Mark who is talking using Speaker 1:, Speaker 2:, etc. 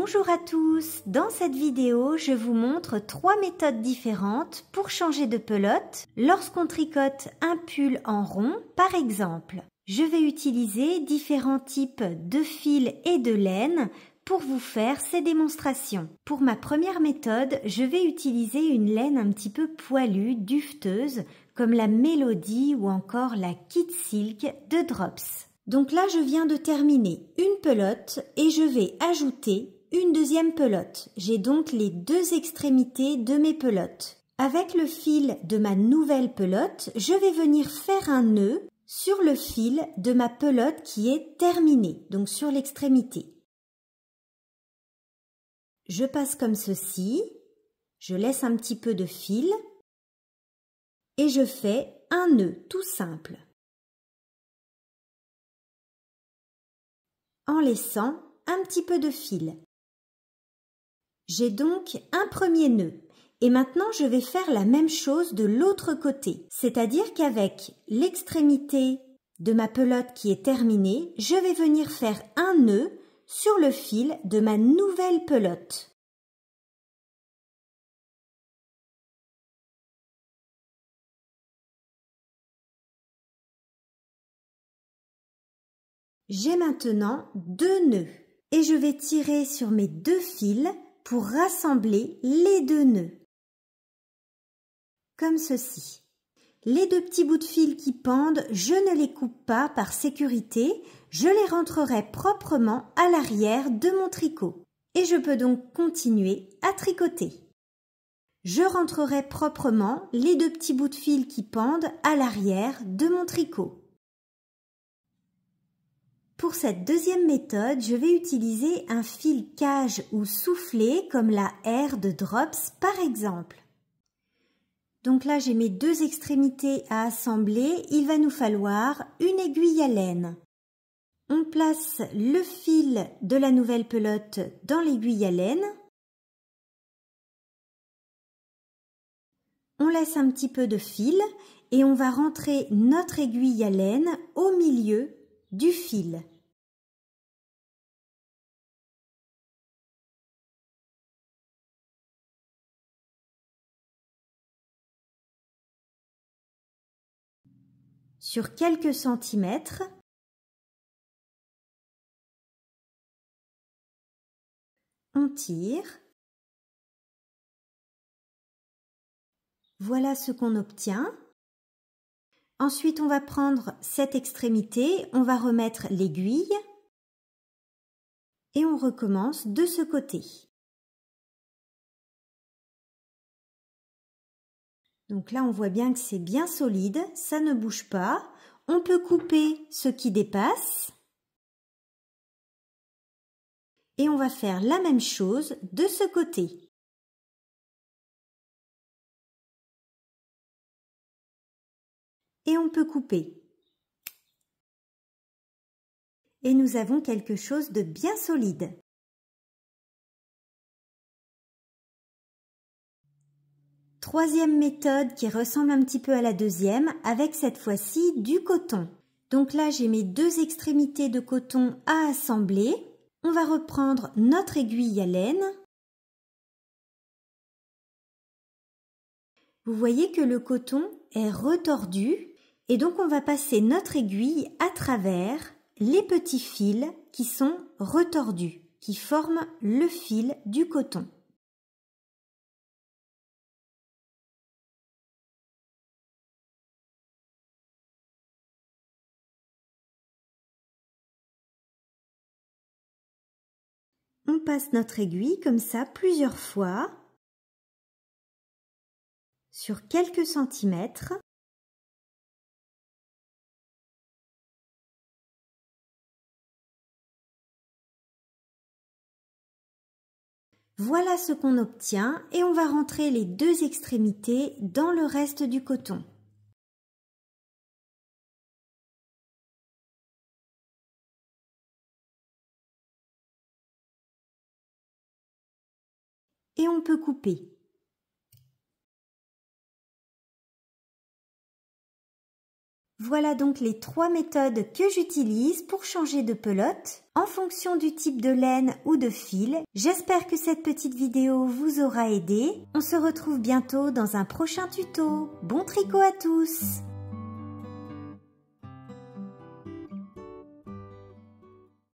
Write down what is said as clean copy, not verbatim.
Speaker 1: Bonjour à tous, dans cette vidéo je vous montre 3 méthodes différentes pour changer de pelote lorsqu'on tricote un pull en rond par exemple. Je vais utiliser différents types de fils et de laine pour vous faire ces démonstrations. Pour ma première méthode, je vais utiliser une laine un petit peu poilue, duveteuse, comme la Mélodie ou encore la Kid Silk de Drops. Donc là, je viens de terminer une pelote et je vais ajouter une deuxième pelote. J'ai donc les deux extrémités de mes pelotes. Avec le fil de ma nouvelle pelote, je vais venir faire un nœud sur le fil de ma pelote qui est terminée, donc sur l'extrémité. Je passe comme ceci, je laisse un petit peu de fil et je fais un nœud tout simple. En laissant un petit peu de fil. J'ai donc un premier nœud et maintenant je vais faire la même chose de l'autre côté, c'est-à-dire qu'avec l'extrémité de ma pelote qui est terminée, je vais venir faire un nœud sur le fil de ma nouvelle pelote. J'ai maintenant deux nœuds et je vais tirer sur mes deux fils pour rassembler les deux nœuds. Comme ceci. Les deux petits bouts de fil qui pendent, je ne les coupe pas par sécurité, je les rentrerai proprement à l'arrière de mon tricot. Et je peux donc continuer à tricoter. Je rentrerai proprement les deux petits bouts de fil qui pendent à l'arrière de mon tricot. Pour cette deuxième méthode, je vais utiliser un fil cage ou soufflé comme la R de Drops par exemple. Donc là, j'ai mes deux extrémités à assembler. Il va nous falloir une aiguille à laine. On place le fil de la nouvelle pelote dans l'aiguille à laine. On laisse un petit peu de fil et on va rentrer notre aiguille à laine au milieu du fil. Sur quelques centimètres, on tire. Voilà ce qu'on obtient. Ensuite, on va prendre cette extrémité, on va remettre l'aiguille et on recommence de ce côté. Donc là, on voit bien que c'est bien solide, ça ne bouge pas. On peut couper ce qui dépasse. Et on va faire la même chose de ce côté. Et on peut couper. Et nous avons quelque chose de bien solide. Troisième méthode qui ressemble un petit peu à la deuxième, avec cette fois-ci du coton. Donc là, j'ai mes deux extrémités de coton à assembler. On va reprendre notre aiguille à laine. Vous voyez que le coton est retordu et donc on va passer notre aiguille à travers les petits fils qui sont retordus, qui forment le fil du coton. On passe notre aiguille comme ça plusieurs fois sur quelques centimètres. Voilà ce qu'on obtient et on va rentrer les deux extrémités dans le reste du coton. Et on peut couper. Voilà donc les 3 méthodes que j'utilise pour changer de pelote en fonction du type de laine ou de fil. J'espère que cette petite vidéo vous aura aidé. On se retrouve bientôt dans un prochain tuto. Bon tricot à tous!